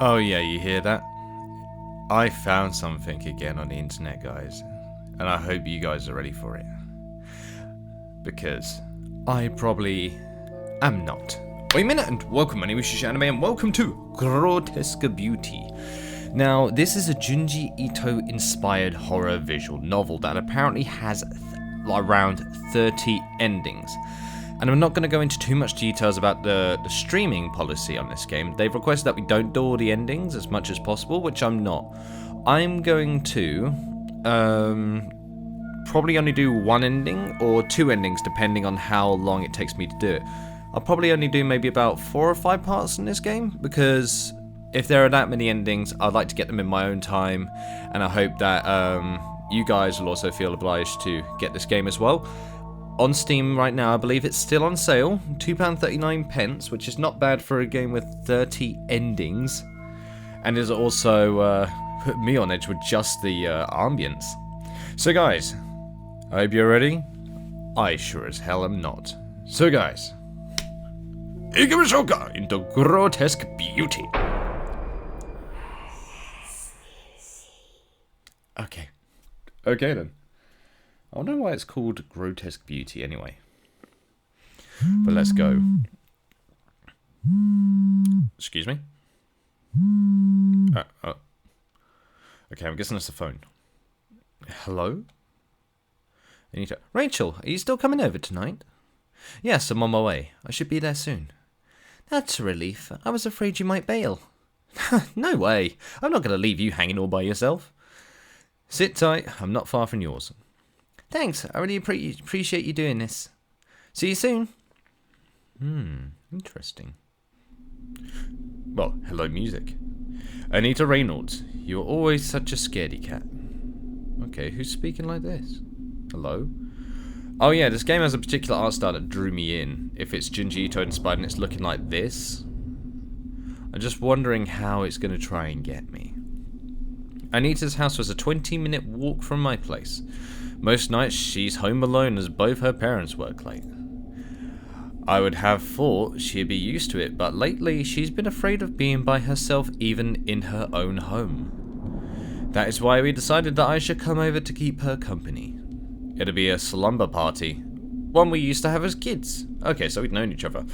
Oh yeah, you hear that? I found something again on the internet, guys. And I hope you guys are ready for it. Because I probably am not. Wait a minute, and welcome, my name is Yuusha Anime, and welcome to Grotesque Beauty. Now, this is a Junji Ito inspired horror visual novel that apparently has around 30 endings. And I'm not going to go into too much details about the streaming policy on this game. They've requested that we don't do all the endings as much as possible, which I'm not. I'm going to probably only do one ending or two endings depending on how long it takes me to do it. I'll probably only do maybe about 4 or 5 parts in this game, because if there are that many endings, I'd like to get them in my own time, and I hope that you guys will also feel obliged to get this game as well. On Steam right now, I believe it's still on sale, £2.39, which is not bad for a game with 30 endings, and has also put me on edge with just the ambience. So guys, I hope you're ready. I sure as hell am not. So guys, into Grotesque Beauty. Okay then. I wonder why it's called Grotesque Beauty anyway. But let's go. Excuse me? Okay, I'm guessing that's the phone. Hello? Anita. Rachel, are you still coming over tonight? Yes, I'm on my way. I should be there soon. That's a relief. I was afraid you might bail. No way. I'm not going to leave you hanging all by yourself. Sit tight. I'm not far from yours. Thanks, I really appreciate you doing this. See you soon. Interesting. Well, hello music. Anita Reynolds, you're always such a scaredy cat. Okay, who's speaking like this? Hello? Oh yeah, this game has a particular art style that drew me in. If it's Junji Ito inspired and it's looking like this, I'm just wondering how it's going to try and get me. Anita's house was a 20-minute walk from my place. Most nights she's home alone as both her parents work late. I would have thought she'd be used to it, but lately she's been afraid of being by herself even in her own home. That is why we decided that I should come over to keep her company. It'll be a slumber party, one we used to have as kids. Okay, so we'd known each other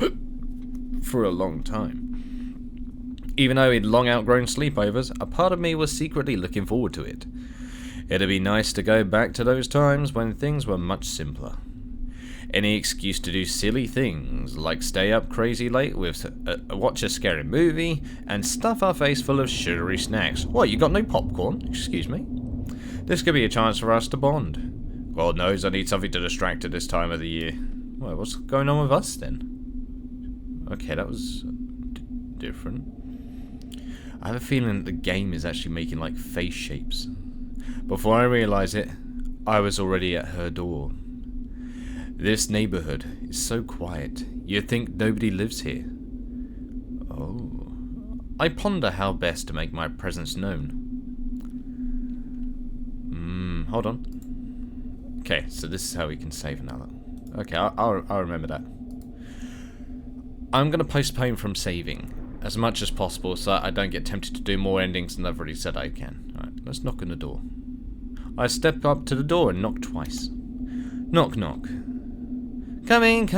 for a long time. Even though we'd long outgrown sleepovers, a part of me was secretly looking forward to it. It'd be nice to go back to those times when things were much simpler. Any excuse to do silly things, like stay up crazy late with watch a scary movie, and stuff our face full of sugary snacks. What, you got no popcorn? Excuse me? This could be a chance for us to bond. God knows I need something to distract at this time of the year. Well, what's going on with us then? Okay, that was different. I have a feeling that the game is actually making like face shapes. Before I realize it, I was already at her door. This neighborhood is so quiet, you'd think nobody lives here. Oh. I ponder how best to make my presence known. Hold on. Okay, so this is how we can save another. Okay, I'll remember that. I'm going to postpone from saving as much as possible so I don't get tempted to do more endings than I've already said I can. Alright, let's knock on the door. I step up to the door and knock twice. Knock, knock. Coming.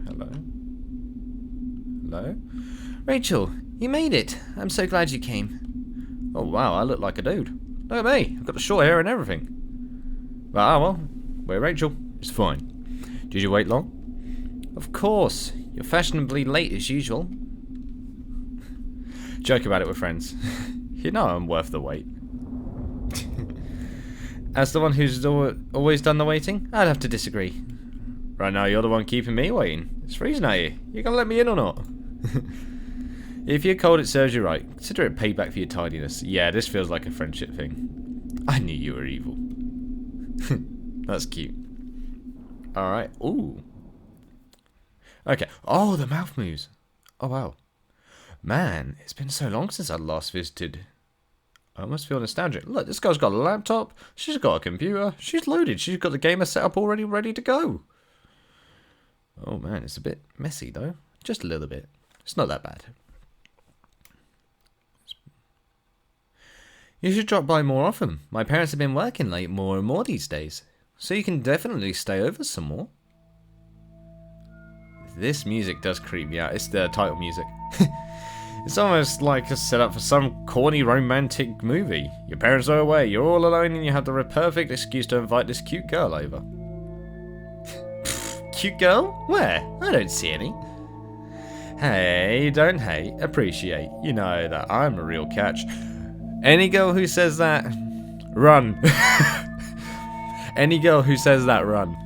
Hello? Hello? Rachel, you made it. I'm so glad you came. Oh wow, I look like a dude. Look at me, I've got the short hair and everything. But well, we're Rachel. It's fine. Did you wait long? Of course. You're fashionably late as usual. Joke about it with friends. You know I'm worth the wait. As the one who's always done the waiting, I'd have to disagree. Right now you're the one keeping me waiting. It's freezing at you. You gonna let me in or not? If you're cold, it serves you right. Consider it payback for your tardiness. Yeah, this feels like a friendship thing. I knew you were evil. That's cute. Alright. Ooh. Okay. Oh, the mouth moves. Oh, wow. Man, it's been so long since I last visited. I almost feel nostalgic. Look, this girl's got a laptop. She's got a computer. She's loaded. She's got the gamer set up already ready to go. Oh man, it's a bit messy though. Just a little bit. It's not that bad. You should drop by more often. My parents have been working late more and more these days. So you can definitely stay over some more. This music does creep me out. It's the title music. It's almost like a setup for some corny romantic movie. Your parents are away, you're all alone, and you have the perfect excuse to invite this cute girl over. Cute girl? Where? I don't see any. Hey, don't hate, appreciate. You know that I'm a real catch. Any girl who says that, run. Any girl who says that, run.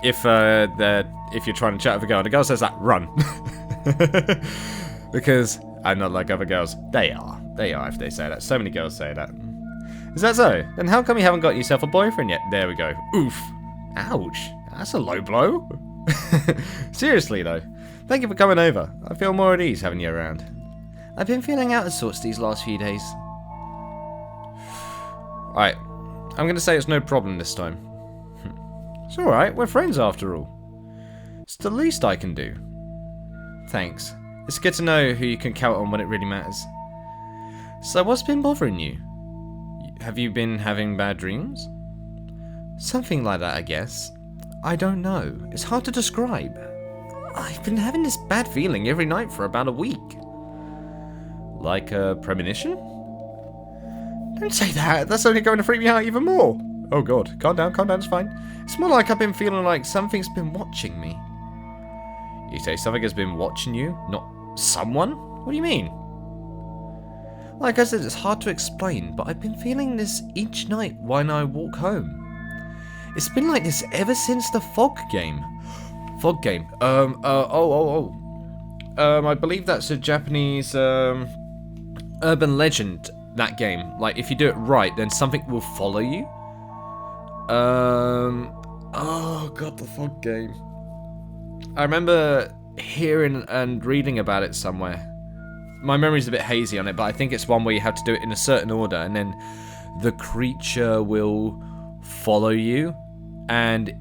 If you're trying to chat with a girl and a girl says that, run. Because I'm not like other girls. They are if they say that. So many girls say that. Is that so? Then how come you haven't got yourself a boyfriend yet? There we go. Oof. Ouch. That's a low blow. Seriously though. Thank you for coming over. I feel more at ease having you around. I've been feeling out of sorts these last few days. Alright. I'm going to say it's no problem this time. It's alright. We're friends after all. It's the least I can do. Thanks. It's good to know who you can count on when it really matters. So what's been bothering you? Have you been having bad dreams? Something like that, I guess. I don't know. It's hard to describe. I've been having this bad feeling every night for about a week. Like a premonition? Don't say that. That's only going to freak me out even more. Oh god. Calm down, it's fine. It's more like I've been feeling like something's been watching me. You say something has been watching you? Not someone? What do you mean? Like I said, it's hard to explain, but I've been feeling this each night when I walk home. It's been like this ever since the fog game. Fog game. I believe that's a Japanese urban legend, that game. Like, if you do it right, then something will follow you. Oh god, the fog game. I remember hearing and reading about it somewhere. My memory's a bit hazy on it, but I think it's one where you have to do it in a certain order, and then the creature will follow you, and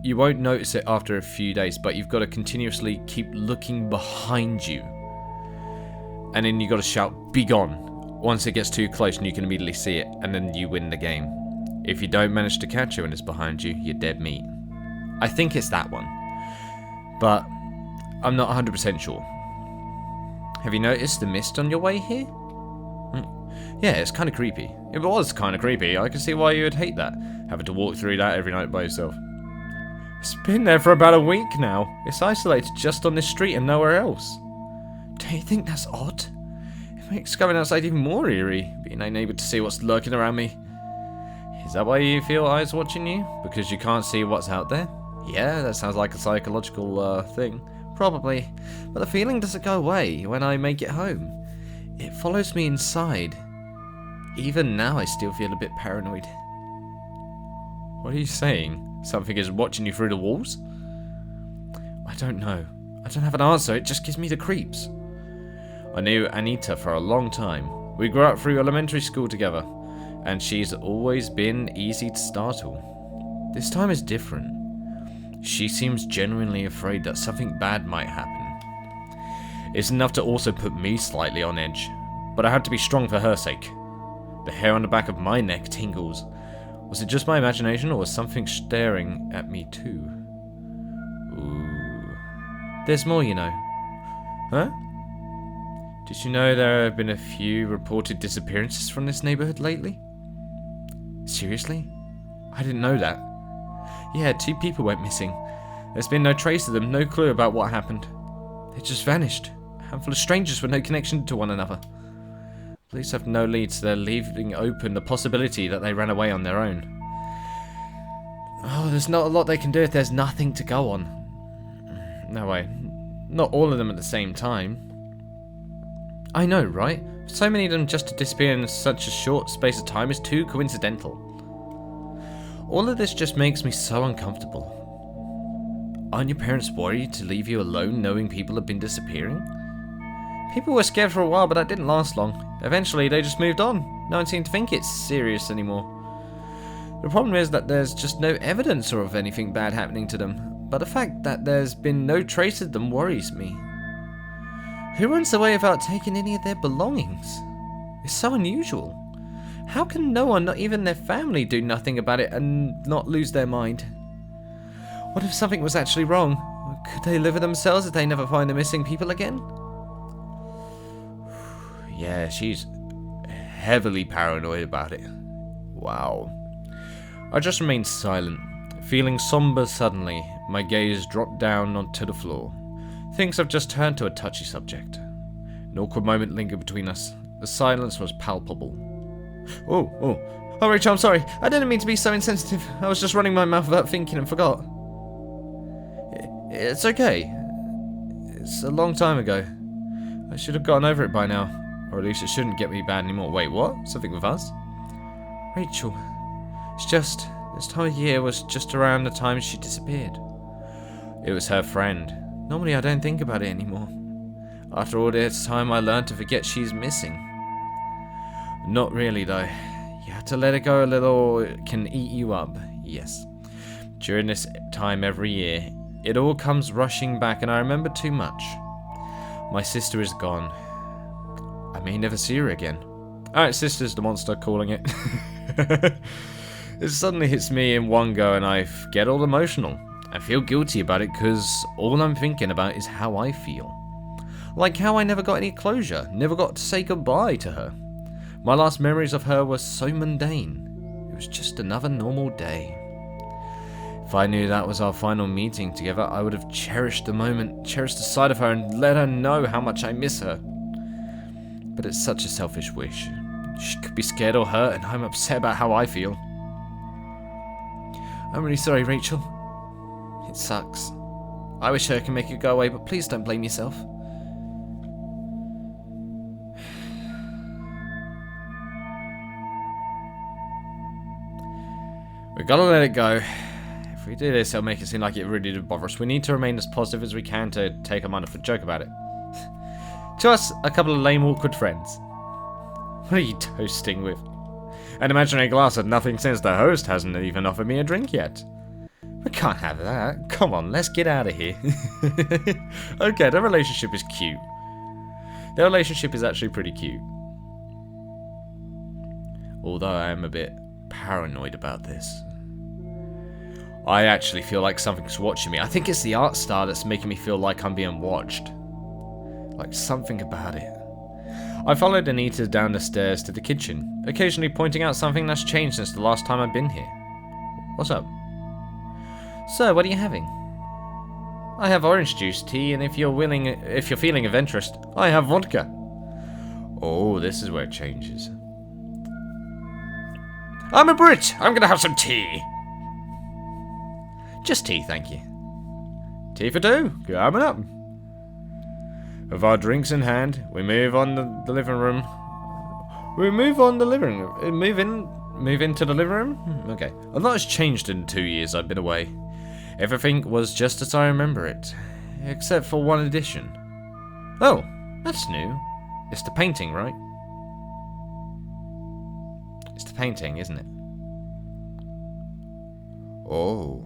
you won't notice it after a few days, but you've got to continuously keep looking behind you. And then you got to shout, "Be gone," once it gets too close and you can immediately see it, and then you win the game. If you don't manage to catch it when it's behind you, you're dead meat. I think it's that one, but I'm not 100% sure. Have you noticed the mist on your way here? Yeah, it's kind of creepy. It was kind of creepy. I can see why you would hate that, having to walk through that every night by yourself. It's been there for about a week now. It's isolated just on this street and nowhere else. Don't you think that's odd? It makes going outside even more eerie, being unable to see what's lurking around me. Is that why you feel eyes watching you? Because you can't see what's out there? Yeah, that sounds like a psychological thing. Probably. But the feeling doesn't go away when I make it home. It follows me inside. Even now I still feel a bit paranoid. What are you saying? Something is watching you through the walls? I don't know. I don't have an answer, it just gives me the creeps. I knew Anita for a long time. We grew up through elementary school together, and she's always been easy to startle. This time is different. She seems genuinely afraid that something bad might happen. It's enough to also put me slightly on edge, but I had to be strong for her sake. The hair on the back of my neck tingles. Was it just my imagination, or was something staring at me too? Ooh. There's more, you know. Huh? Did you know there have been a few reported disappearances from this neighborhood lately? Seriously? I didn't know that. Yeah, 2 people went missing. There's been no trace of them, no clue about what happened. They just vanished. A handful of strangers with no connection to one another. Police have no leads, so they're leaving open the possibility that they ran away on their own. Oh, there's not a lot they can do if there's nothing to go on. No way. Not all of them at the same time. I know, right? So many of them just to disappear in such a short space of time is too coincidental. All of this just makes me so uncomfortable. Aren't your parents worried to leave you alone knowing people have been disappearing? People were scared for a while, but that didn't last long. Eventually, they just moved on. No one seemed to think it's serious anymore. The problem is that there's just no evidence of anything bad happening to them. but the fact that there's been no trace of them worries me. Who runs away without taking any of their belongings? It's so unusual. How can no one, not even their family, do nothing about it and not lose their mind? What if something was actually wrong? Could they live with themselves if they never find the missing people again? Yeah, she's heavily paranoid about it. Wow. I just remained silent, feeling somber suddenly. My gaze dropped down onto the floor. Things have just turned to a touchy subject. An awkward moment lingered between us. The silence was palpable. Oh, Rachel, I'm sorry. I didn't mean to be so insensitive. I was just running my mouth without thinking and forgot. It's okay. It's a long time ago. I should have gotten over it by now. Or at least it shouldn't get me bad anymore. Wait, what? Something with us? Rachel. It's just, this time of year was just around the time she disappeared. It was her friend. Normally I don't think about it anymore. After all this time I learned to forget she's missing. Not really though. You have to let it go a little or it can eat you up. Yes. During this time every year, it all comes rushing back and I remember too much. My sister is gone. I may never see her again. Alright, sister's the monster, calling it. It suddenly hits me in one go and I get all emotional. I feel guilty about it because all I'm thinking about is how I feel. Like how I never got any closure, never got to say goodbye to her. My last memories of her were so mundane. It was just another normal day. If I knew that was our final meeting together, I would have cherished the moment, cherished the sight of her and let her know how much I miss her. But it's such a selfish wish. She could be scared or hurt and I'm upset about how I feel. I'm really sorry, Rachel. It sucks. I wish I could make it go away, but please don't blame yourself. We gotta let it go. If we do this, it'll make it seem like it really did bother us. We need to remain as positive as we can to take a minor joke about it. To us, a couple of lame, awkward friends. What are you toasting with? An imaginary glass of nothing since the host hasn't even offered me a drink yet. We can't have that. Come on, let's get out of here. Okay, the relationship is cute. Their relationship is actually pretty cute. Although I am a bit paranoid about this. I actually feel like something's watching me. I think it's the art style that's making me feel like I'm being watched. Like something about it. I followed Anita down the stairs to the kitchen, occasionally pointing out something that's changed since the last time I've been here. What's up? Sir, what are you having? I have orange juice tea, and if you're feeling adventurous, I have vodka. Oh, this is where it changes. I'm a Brit! I'm gonna have some tea! Just tea, thank you. Tea for two, coming up. With our drinks in hand, we move on the living room. Move into the living room? Okay. A lot has changed in 2 years I've been away. Everything was just as I remember it, except for one addition. Oh, that's new. It's the painting, right? It's the painting, isn't it? Oh.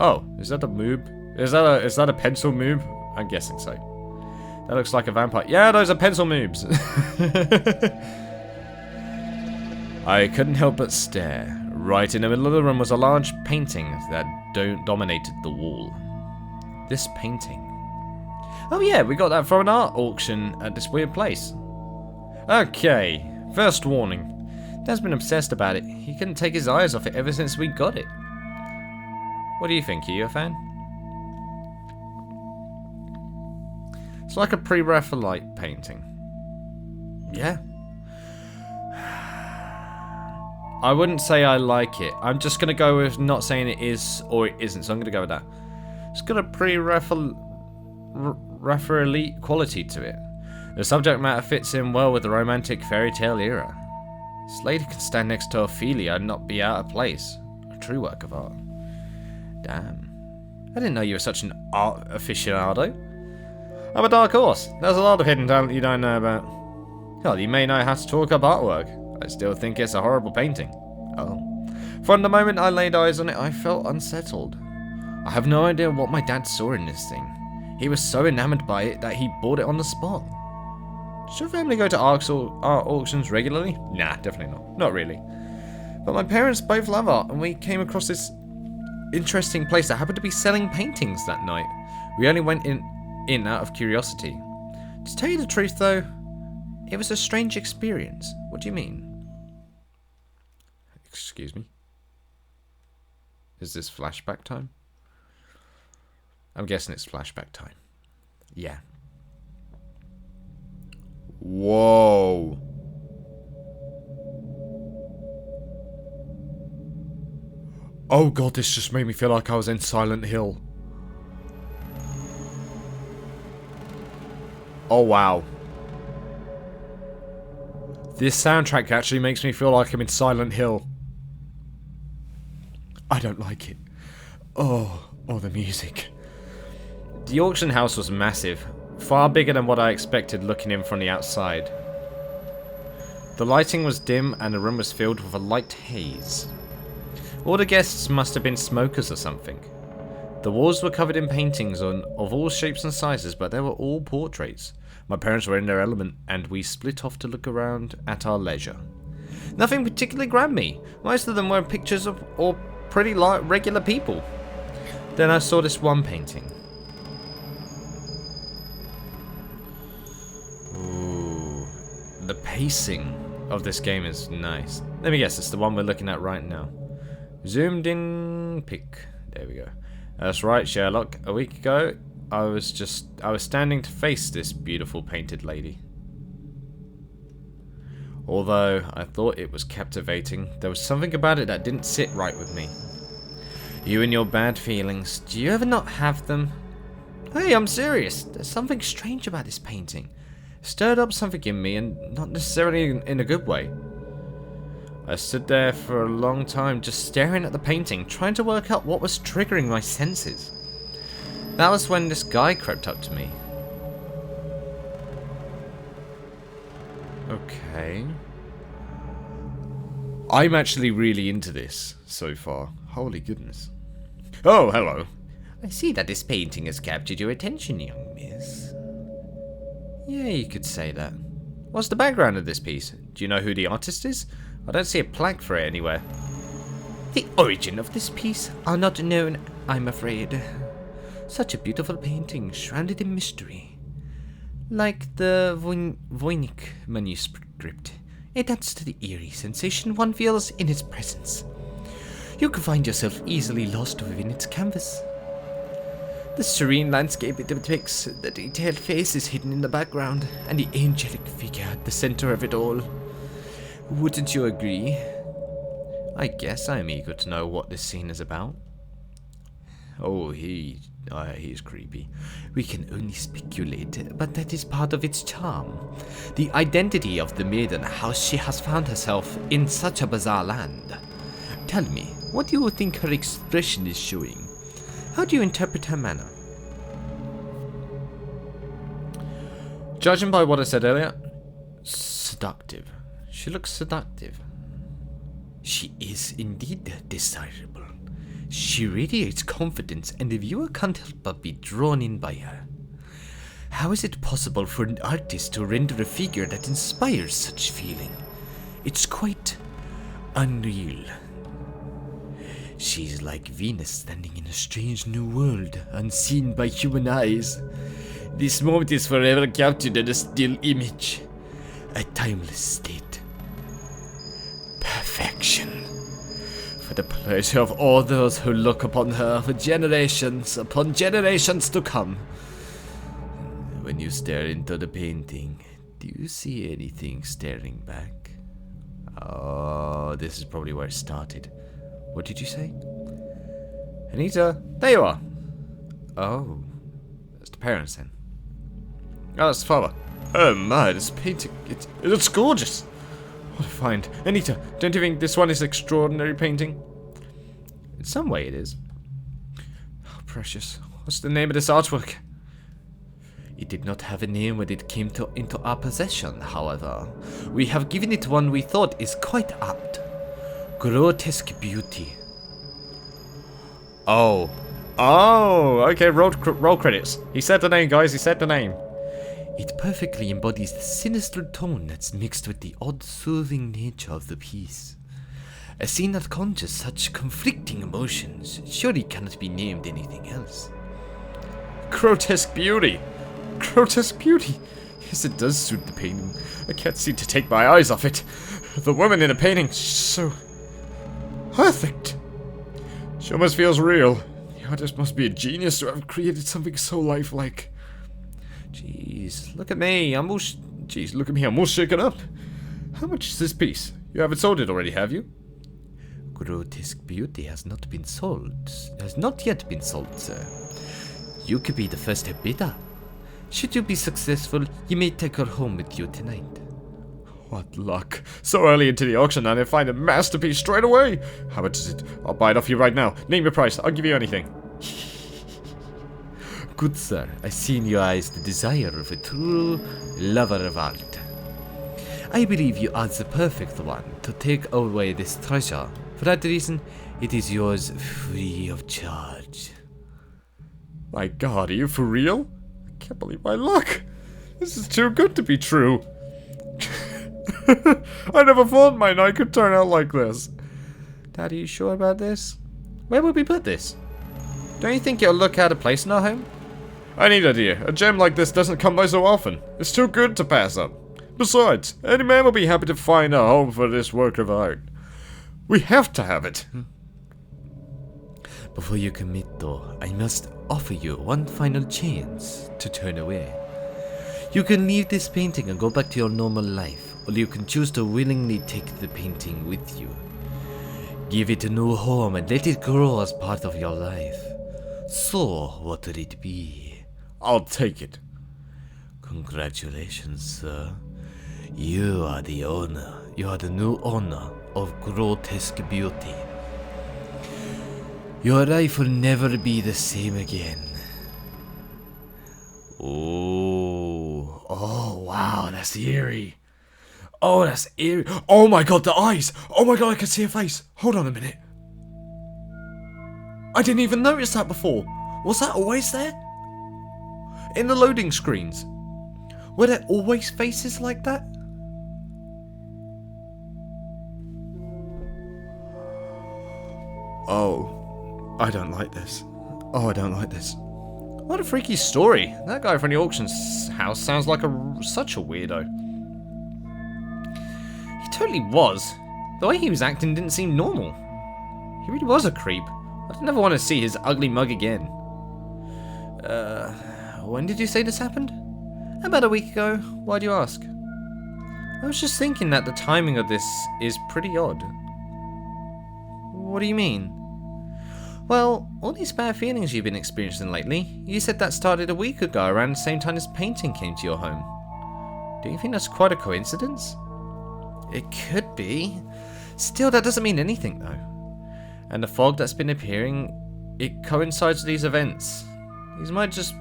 Oh, is that a moob? Is that a pencil moob? I'm guessing so. That looks like a vampire. Yeah, those are pencil moobs. I couldn't help but stare. Right in the middle of the room was a large painting that dominated the wall. This painting. Oh yeah, we got that from an art auction at this weird place. Okay, first warning. Dad's been obsessed about it. He couldn't take his eyes off it ever since we got it. What do you think? Are you a fan? It's like a pre-Raphaelite painting. Yeah. I wouldn't say I like it. I'm just going to go with not saying it is or it isn't, so I'm going to go with that. It's got a pre-Raphaelite quality to it. The subject matter fits in well with the romantic fairy tale era. This lady can stand next to Ophelia and not be out of place. A true work of art. Damn. I didn't know you were such an art aficionado. I'm a dark horse. There's a lot of hidden talent you don't know about. Hell, you may know how to talk up artwork. I still think it's a horrible painting. Oh. From the moment I laid eyes on it, I felt unsettled. I have no idea what my dad saw in this thing. He was so enamored by it that he bought it on the spot. Does your family go to art auctions regularly? Nah, definitely not. Not really. But my parents both love art, and we came across this interesting place that happened to be selling paintings that night. We only went in out of curiosity. To tell you the truth, though, it was a strange experience. What do you mean? Excuse me? Is this flashback time? I'm guessing it's flashback time. Yeah. Whoa. Oh god, this just made me feel like I was in Silent Hill. Oh wow. This soundtrack actually makes me feel like I'm in Silent Hill. I don't like it. Oh, the music. The auction house was massive, far bigger than what I expected looking in from the outside. The lighting was dim and the room was filled with a light haze. All the guests must have been smokers or something. The walls were covered in paintings of all shapes and sizes, but they were all portraits. My parents were in their element, and we split off to look around at our leisure. Nothing particularly grabbed me. Most of them were pictures of all pretty regular people. Then I saw this one painting. Ooh, the pacing of this game is nice. Let me guess, it's the one we're looking at right now. Zoomed in pic. There we go. That's right, Sherlock. A week ago, I was standing to face this beautiful painted lady. Although I thought it was captivating, there was something about it that didn't sit right with me. You and your bad feelings, do you ever not have them? Hey, I'm serious. There's something strange about this painting. It stirred up something in me, and not necessarily in a good way. I stood there for a long time just staring at the painting, trying to work out what was triggering my senses. That was when this guy crept up to me. Okay. I'm actually really into this so far. Holy goodness. Oh, hello. I see that this painting has captured your attention, young miss. Yeah, you could say that. What's the background of this piece? Do you know who the artist is? I don't see a plaque for it anywhere. The origin of this piece are not known, I'm afraid. Such a beautiful painting, shrouded in mystery. Like the Voynich manuscript, it adds to the eerie sensation one feels in its presence. You can find yourself easily lost within its canvas. The serene landscape it depicts, the detailed face is hidden in the background, and the angelic figure at the center of it all. Wouldn't you agree? I guess I'm eager to know what this scene is about. Oh, he's creepy. We can only speculate, but that is part of its charm. The identity of the maiden, how she has found herself in such a bizarre land. Tell me, what do you think her expression is showing? How do you interpret her manner? Judging by what I said earlier, seductive. She looks seductive. She is indeed desirable. She radiates confidence, and the viewer can't help but be drawn in by her. How is it possible for an artist to render a figure that inspires such feeling? It's quite unreal. She's like Venus standing in a strange new world, unseen by human eyes. This moment is forever captured in a still image, a timeless state. Perfection. For the pleasure of all those who look upon her for generations upon generations to come. When you stare into the painting, do you see anything staring back? Oh, this is probably where it started. What did you say? Anita, there you are. Oh, that's the parents then. Oh, that's the father. Oh my, this painting, it's gorgeous. What a find. Anita, don't you think this one is an extraordinary painting? In some way it is. Oh, precious. What's the name of this artwork? It did not have a name when it came into our possession, however. We have given it one we thought is quite apt. Grotesque beauty. Oh, Oh, okay, roll credits. He said the name, guys, he said the name. It perfectly embodies the sinister tone that's mixed with the odd soothing nature of the piece. A scene that conjures such conflicting emotions surely cannot be named anything else. Grotesque beauty. Grotesque beauty. Yes, it does suit the painting. I can't seem to take my eyes off it. The woman in the painting, she's so perfect. She almost feels real. The artist must be a genius to have created something so lifelike. Jeez, look at me. I'm all shaken up. How much is this piece? You haven't sold it already, have you? Grotesque beauty has not yet been sold, sir. You could be the first bidder. Should you be successful, you may take her home with you tonight. What luck. So early into the auction and I find a masterpiece straight away. How much is it? I'll buy it off you right now. Name your price. I'll give you anything. Good sir, I see in your eyes the desire of a true lover of art. I believe you are the perfect one to take away this treasure. For that reason, it is yours free of charge. My god, are you for real? I can't believe my luck. This is too good to be true. I never thought my night could turn out like this. Dad, are you sure about this? Where would we put this? Don't you think it'll look out of place in our home? I need an idea. A gem like this doesn't come by so often. It's too good to pass up. Besides, any man will be happy to find a home for this work of art. We have to have it. Before you commit though, I must offer you one final chance to turn away. You can leave this painting and go back to your normal life, or you can choose to willingly take the painting with you. Give it a new home and let it grow as part of your life. So, what would it be? I'll take it. Congratulations, sir. You are the owner. You are the new owner of Grotesque Beauty. Your life will never be the same again. Oh, wow, that's eerie. Oh, that's eerie. Oh my god, the eyes. Oh my god, I can see a face. Hold on a minute. I didn't even notice that before. Was that always there? In the loading screens. Were there always faces like that? Oh, I don't like this. Oh, I don't like this. What a freaky story. That guy from the auction house sounds like such a weirdo. He totally was. The way he was acting didn't seem normal. He really was a creep. I'd never want to see his ugly mug again. When did you say this happened? About a week ago. Why do you ask? I was just thinking that the timing of this is pretty odd. What do you mean? Well, all these bad feelings you've been experiencing lately, you said that started a week ago around the same time this painting came to your home. Do you think that's quite a coincidence? It could be. Still, that doesn't mean anything though. And the fog that's been appearing, it coincides with these events. This might just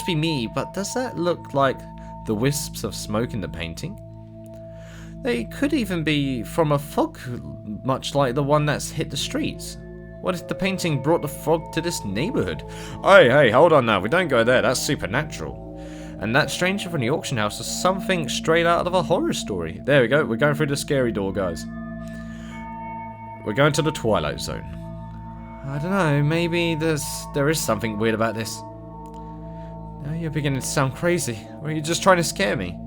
be me, but does that look like the wisps of smoke in the painting? They could even be from a fog much like the one that's hit the streets. What if the painting brought the fog to this neighborhood? Hey, hold on now, we don't go there, that's supernatural. And that stranger from the auction house is something straight out of a horror story. There we go, we're going through the scary door, guys. We're going to the Twilight Zone. I don't know, maybe there is something weird about this. Now you're beginning to sound crazy. Or are you just trying to scare me?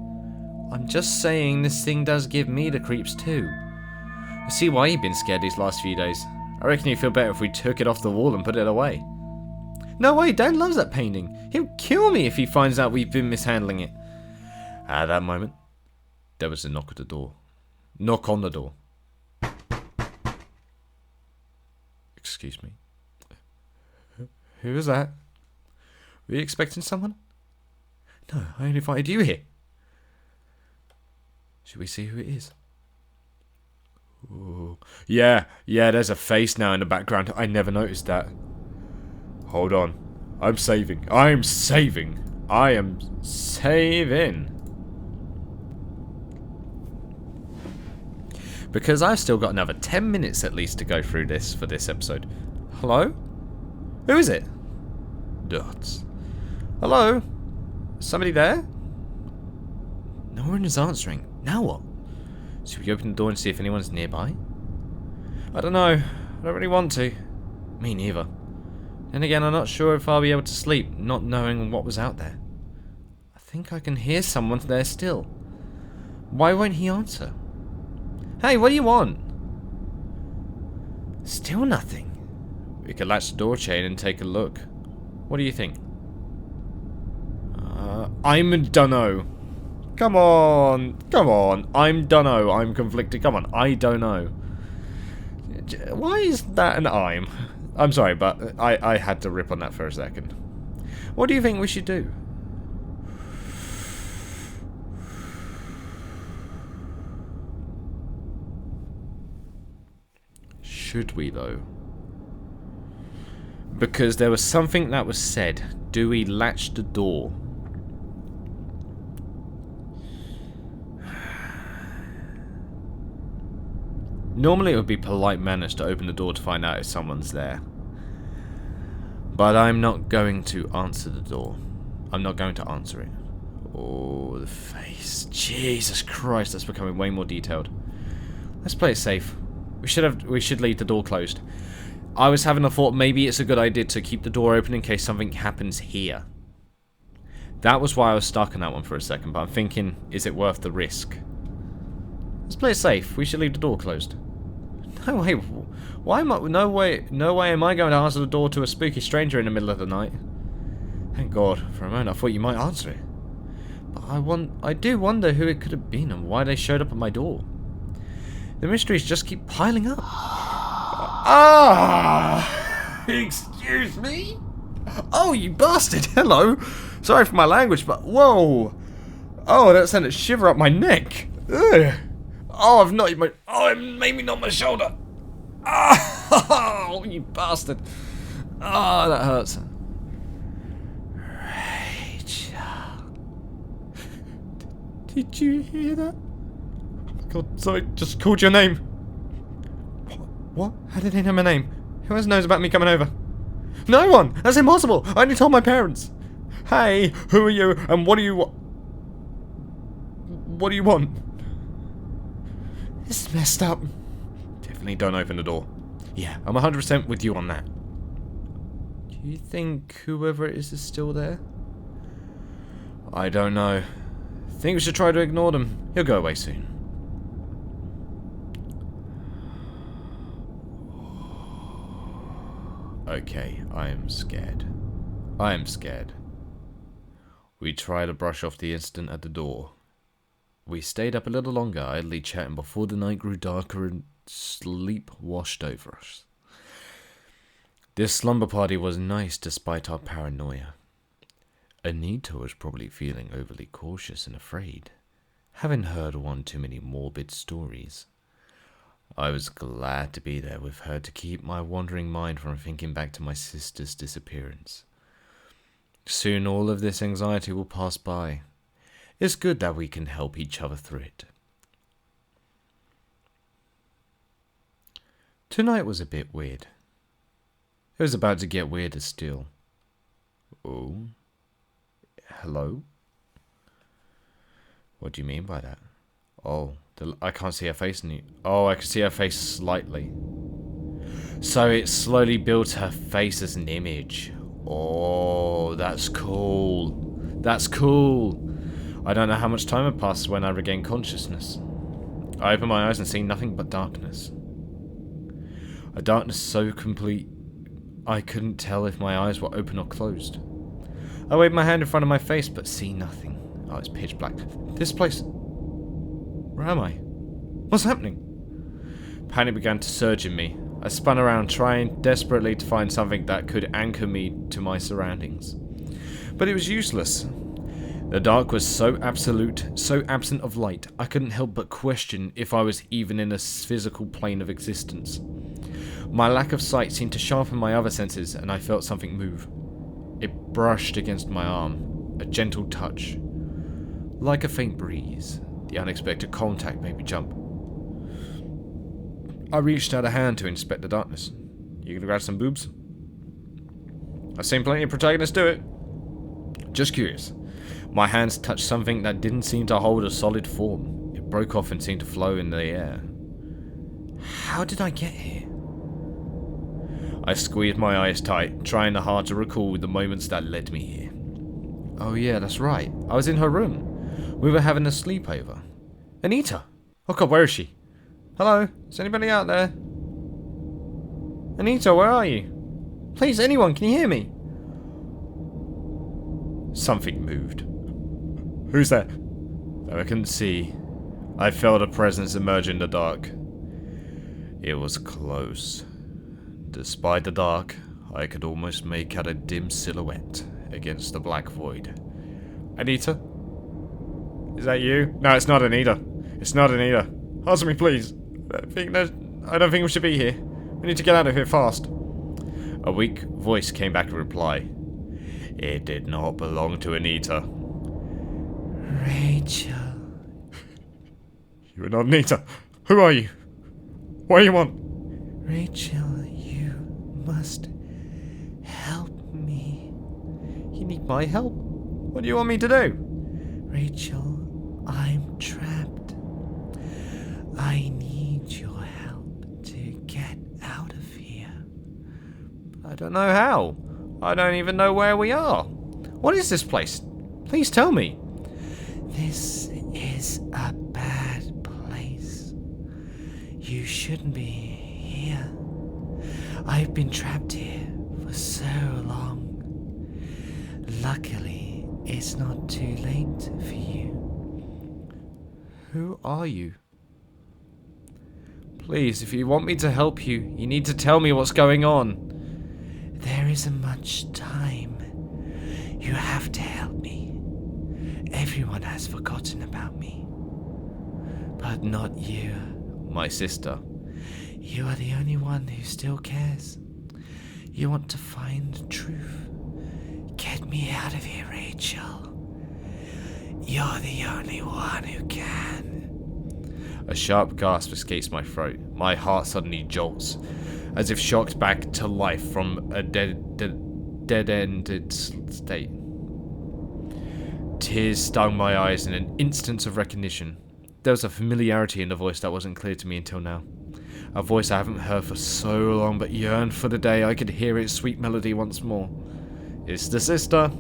I'm just saying this thing does give me the creeps too. I see why you've been scared these last few days. I reckon you'd feel better if we took it off the wall and put it away. No way, Dad loves that painting. He'll kill me if he finds out we've been mishandling it. At that moment, there was a knock at the door. Knock on the door. Excuse me. Who is that? Were you expecting someone? No, I only invited you here. Should we see who it is? Ooh. Yeah, there's a face now in the background. I never noticed that. Hold on. I am saving. Because I've still got another 10 minutes at least to go through this for this episode. Hello? Who is it? Dots. Hello? Is somebody there? No one is answering. Now what? Should we open the door and see if anyone's nearby? I don't know. I don't really want to. Me neither. Then again, I'm not sure if I'll be able to sleep, not knowing what was out there. I think I can hear someone there still. Why won't he answer? Hey, what do you want? Still nothing. We could latch the door chain and take a look. What do you think? I'm a dunno. Come on. Come on. I'm dunno. I'm conflicted. Come on. I don't know. Why is that an I'm? I'm sorry, but I had to rip on that for a second. What do you think we should do? Should we, though? Because there was something that was said. Do we latch the door? Normally it would be polite manners to open the door to find out if someone's there. But I'm not going to answer the door. I'm not going to answer it. Oh, the face. Jesus Christ, that's becoming way more detailed. Let's play it safe. We should leave the door closed. I was having a thought maybe it's a good idea to keep the door open in case something happens here. That was why I was stuck on that one for a second, but I'm thinking, is it worth the risk? Let's play it safe. We should leave the door closed. No way. Why am I? No way am I going to answer the door to a spooky stranger in the middle of the night. Thank God. For a moment I thought you might answer it. But I do wonder who it could have been and why they showed up at my door. The mysteries just keep piling up. Ah! Excuse me? Oh, you bastard! Hello! Sorry for my language, but whoa! Oh, that sent a shiver up my neck. Ugh. Oh, I've not even. Oh, it made me knock my shoulder. Oh, you bastard! Oh, that hurts. Rachel, did you hear that? Oh my God! Sorry, just called your name. What? How did they know my name? Who else knows about me coming over? No one! That's impossible! I only told my parents! Hey, who are you and what do you want? What do you want? This is messed up. Definitely don't open the door. Yeah, I'm 100% with you on that. Do you think whoever it is still there? I don't know. Think we should try to ignore them. He'll go away soon. Okay, I am scared. I am scared. We try to brush off the incident at the door. We stayed up a little longer, idly chatting before the night grew darker and sleep washed over us. This slumber party was nice despite our paranoia. Anita was probably feeling overly cautious and afraid, having heard one too many morbid stories. I was glad to be there with her to keep my wandering mind from thinking back to my sister's disappearance. Soon all of this anxiety will pass by. It's good that we can help each other through it. Tonight was a bit weird. It was about to get weirder still. Oh? Hello? What do you mean by that? Oh, I can't see her face. Oh, I can see her face slightly. So it slowly built her face as an image. Oh, that's cool. That's cool. I don't know how much time had passed when I regained consciousness. I opened my eyes and see nothing but darkness. A darkness so complete, I couldn't tell if my eyes were open or closed. I waved my hand in front of my face, but see nothing. Oh, it's pitch black. This place... Where am I? What's happening? Panic began to surge in me. I spun around, trying desperately to find something that could anchor me to my surroundings. But it was useless. The dark was so absolute, so absent of light, I couldn't help but question if I was even in a physical plane of existence. My lack of sight seemed to sharpen my other senses, and I felt something move. It brushed against my arm, a gentle touch. Like a faint breeze, the unexpected contact made me jump. I reached out a hand to inspect the darkness. You gonna grab some boobs? I've seen plenty of protagonists do it. Just curious. My hands touched something that didn't seem to hold a solid form. It broke off and seemed to flow in the air. How did I get here? I squeezed my eyes tight, trying hard to recall the moments that led me here. Oh yeah, that's right. I was in her room. We were having a sleepover. Anita! Oh god, where is she? Hello? Is anybody out there? Anita, where are you? Please, anyone, can you hear me? Something moved. Who's that? Though I couldn't see, I felt a presence emerge in the dark. It was close. Despite the dark, I could almost make out a dim silhouette against the black void. Anita? Is that you? No, it's not Anita. It's not Anita. Answer me, please. I don't think we should be here. We need to get out of here fast. A weak voice came back in reply. It did not belong to Anita. Rachel. You are not Anita. Who are you? What do you want? Rachel, you must help me. You need my help? What do you want me to do? Rachel, I'm trapped. I need your help to get out of here. I don't know how. I don't even know where we are. What is this place? Please tell me. This is a bad place. You shouldn't be here. I've been trapped here for so long. Luckily, it's not too late for you. Who are you? Please, if you want me to help you, you need to tell me what's going on. There isn't much time. You have to help me. Everyone has forgotten about me. But not you. My sister. You are the only one who still cares. You want to find the truth. Get me out of here, Rachel. You're the only one who can. A sharp gasp escapes my throat. My heart suddenly jolts, as if shocked back to life from a dead-ended state. Tears stung my eyes in an instant of recognition. There was a familiarity in the voice that wasn't clear to me until now. A voice I haven't heard for so long, but yearned for the day I could hear its sweet melody once more. It's the sister.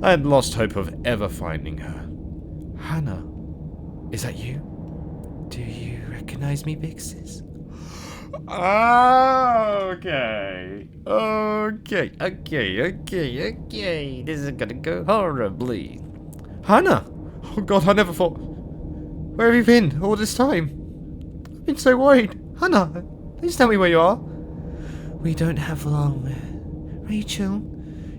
I had lost hope of ever finding her. Hannah, is that you? Do you recognize me, big sis? Okay. This is gonna go horribly. Hannah! Oh god, I never thought... Where have you been all this time? I've been so worried. Hannah, please tell me where you are. We don't have long. Rachel,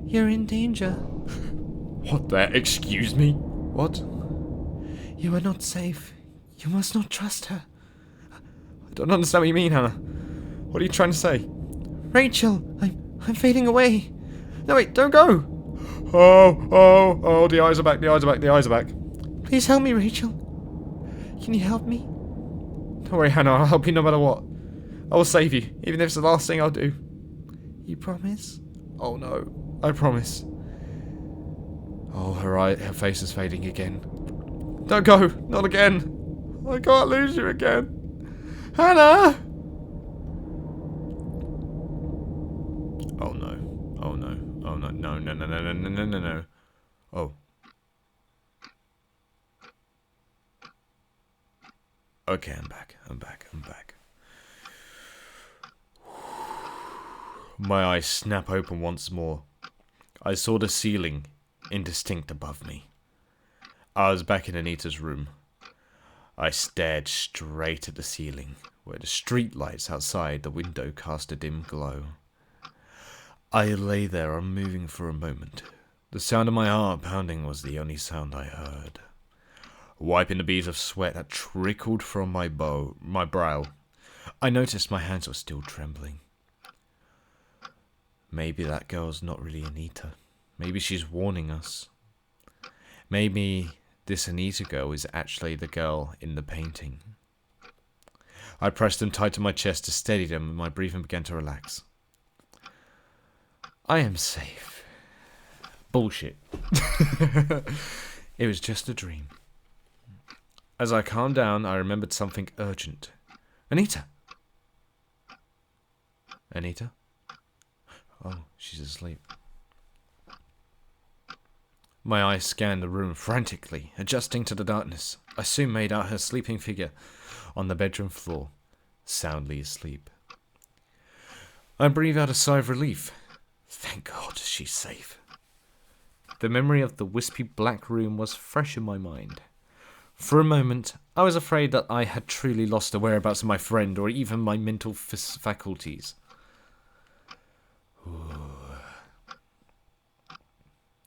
you're in danger. What the? Excuse me? What? You are not safe. You must not trust her. I don't understand what you mean, Hannah. What are you trying to say? Rachel, I'm fading away. No, wait, don't go! Oh, the eyes are back, the eyes are back. Please help me, Rachel. Can you help me? Don't worry, Hannah, I'll help you no matter what. I will save you, even if it's the last thing I'll do. You promise? Oh no, I promise. Oh, her face is fading again. Don't go, not again. I can't lose you again. Hannah! Oh no. No. Oh. Okay, I'm back. My eyes snap open once more. I saw the ceiling, indistinct above me. I was back in Anita's room. I stared straight at the ceiling, where the street lights outside the window cast a dim glow. I lay there unmoving for a moment. The sound of my heart pounding was the only sound I heard. Wiping the beads of sweat that trickled from my brow, I noticed my hands were still trembling. Maybe that girl's not really Anita. Maybe she's warning us. Maybe this Anita girl is actually the girl in the painting. I pressed them tight to my chest to steady them, and my breathing began to relax. I am safe. Bullshit. It was just a dream. As I calmed down, I remembered something urgent. Anita! Anita? Oh, she's asleep. My eyes scanned the room frantically, adjusting to the darkness. I soon made out her sleeping figure on the bedroom floor, soundly asleep. I breathed out a sigh of relief. Thank God she's safe. The memory of the wispy black room was fresh in my mind. For a moment, I was afraid that I had truly lost the whereabouts of my friend or even my mental faculties. Ooh.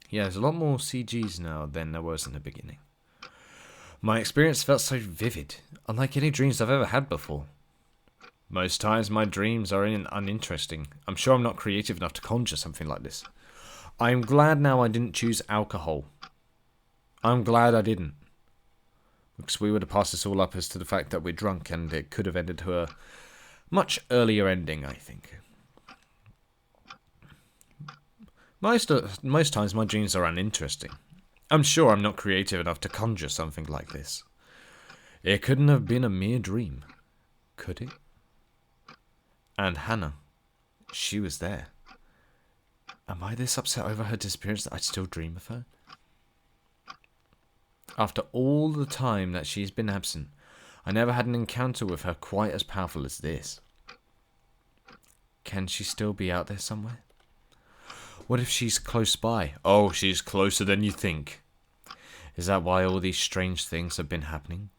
Yeah, there's a lot more CGs now than there was in the beginning. My experience felt so vivid, unlike any dreams I've ever had before. Most times my dreams are uninteresting. I'm sure I'm not creative enough to conjure something like this. I'm glad now I didn't choose alcohol. I'm glad I didn't. Because we would have passed this all up as to the fact that we're drunk, and it could have ended to a much earlier ending, I think. Most times my dreams are uninteresting. I'm sure I'm not creative enough to conjure something like this. It couldn't have been a mere dream, could it? And Hannah, she was there. Am I this upset over her disappearance that I'd still dream of her? After all the time that she's been absent, I never had an encounter with her quite as powerful as this. Can she still be out there somewhere? What if she's close by? Oh, she's closer than you think. Is that why all these strange things have been happening?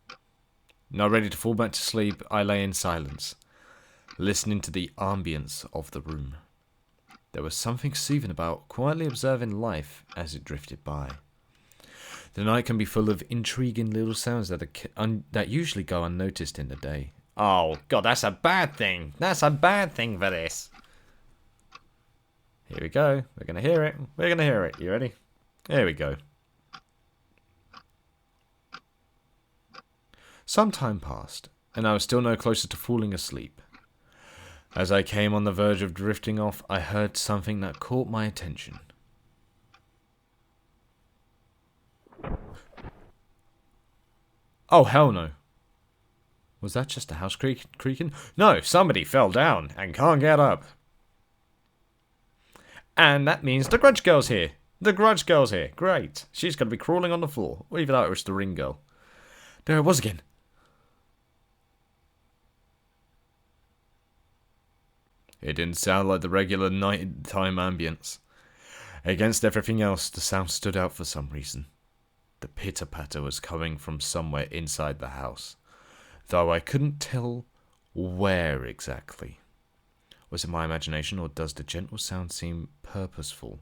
Not ready to fall back to sleep, I lay in silence, listening to the ambience of the room. There was something soothing about quietly observing life as it drifted by. The night can be full of intriguing little sounds that usually go unnoticed in the day. Oh, God, that's a bad thing. That's a bad thing for this. Here we go. We're going to hear it. We're going to hear it. You ready? Here we go. Some time passed, and I was still no closer to falling asleep. As I came on the verge of drifting off, I heard something that caught my attention. Oh, hell no. Was that just a house creaking? No, somebody fell down and can't get up. And that means the Grudge Girl's here. The Grudge Girl's here. Great. She's going to be crawling on the floor. Or even though it was the Ring Girl. There it was again. It didn't sound like the regular nighttime ambience. Against everything else, the sound stood out for some reason. The pitter-patter was coming from somewhere inside the house, though I couldn't tell where exactly. Was it my imagination, or does the gentle sound seem purposeful?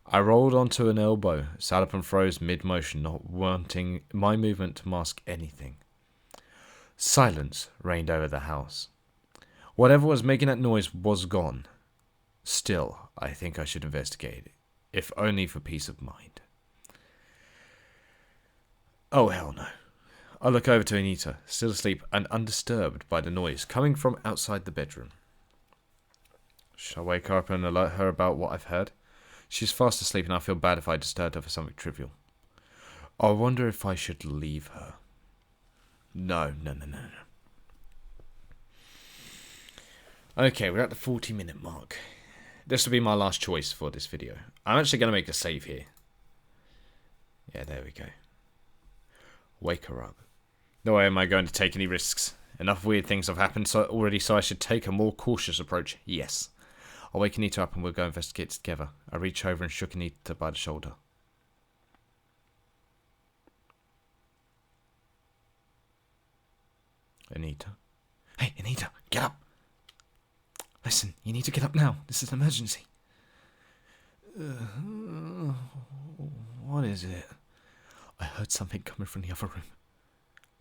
I rolled onto an elbow, sat up and froze mid-motion, not wanting my movement to mask anything. Silence reigned over the house. Whatever was making that noise was gone. Still, I think I should investigate it, if only for peace of mind. Oh, hell no. I look over to Anita, still asleep and undisturbed by the noise coming from outside the bedroom. Shall I wake her up and alert her about what I've heard? She's fast asleep and I feel bad if I disturbed her for something trivial. I wonder if I should leave her. No. Okay, we're at the 40-minute mark. This will be my last choice for this video. I'm actually going to make a save here. Yeah, there we go. Wake her up. No way am I going to take any risks. Enough weird things have happened already, so I should take a more cautious approach. Yes. I'll wake Anita up and we'll go investigate together. I reached over and shook Anita by the shoulder. Anita? Hey, Anita, get up! Listen, you need to get up now. This is an emergency. What is it? I heard something coming from the other room.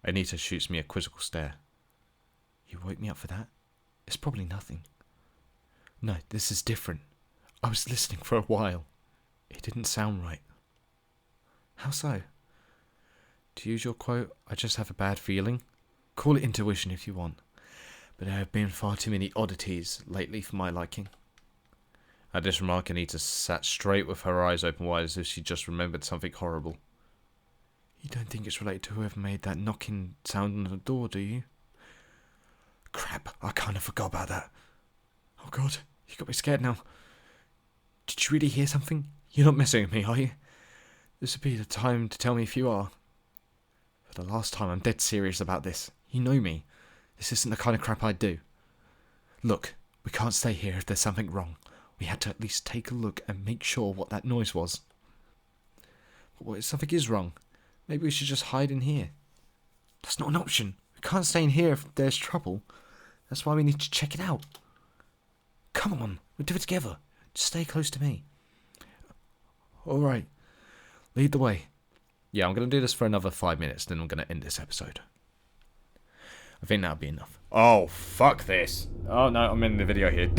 Anita shoots me a quizzical stare. You woke me up for that? It's probably nothing. No, this is different. I was listening for a while. It didn't sound right. How so? To use your quote, I just have a bad feeling. Call it intuition if you want. But there have been far too many oddities lately for my liking. At this remark, Anita sat straight with her eyes open wide as if she just remembered something horrible. You don't think it's related to whoever made that knocking sound on the door, do you? Crap, I kind of forgot about that. Oh god, you got me scared now. Did you really hear something? You're not messing with me, are you? This would be the time to tell me if you are. For the last time, I'm dead serious about this. You know me. This isn't the kind of crap I'd do. Look, we can't stay here if there's something wrong. We had to at least take a look and make sure what that noise was. But what if something is wrong? Maybe we should just hide in here. That's not an option. We can't stay in here if there's trouble. That's why we need to check it out. Come on, we'll do it together. Just stay close to me. Alright. Lead the way. Yeah, I'm going to do this for another 5 minutes, then I'm going to end this episode. I think that'll be enough. Oh, fuck this. Oh, no, I'm in the video here.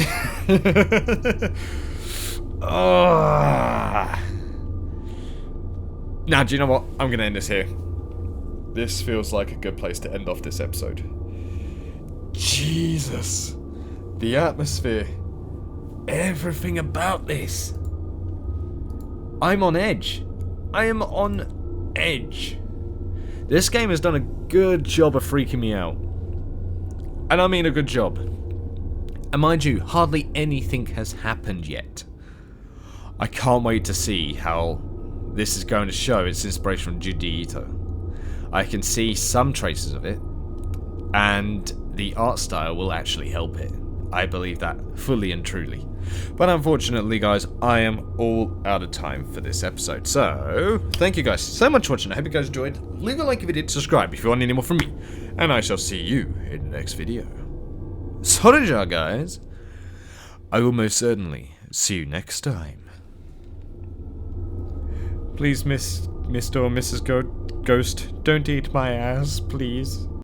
Now, do you know what? I'm going to end this here. This feels like a good place to end off this episode. Jesus. The atmosphere. Everything about this. I'm on edge. I am on edge. This game has done a good job of freaking me out. And I mean a good job. And mind you, hardly anything has happened yet. I can't wait to see how this is going to show its inspiration from Junji. I can see some traces of it, and the art style will actually help it. I believe that fully and truly. But unfortunately, guys, I am all out of time for this episode. So, thank you guys so much for watching. I hope you guys enjoyed. Leave a like if you did, subscribe if you want any more from me. And I shall see you in the next video. Sorry, guys. I will most certainly see you next time. Please, Mr. or Mrs. Ghost, don't eat my ass, please.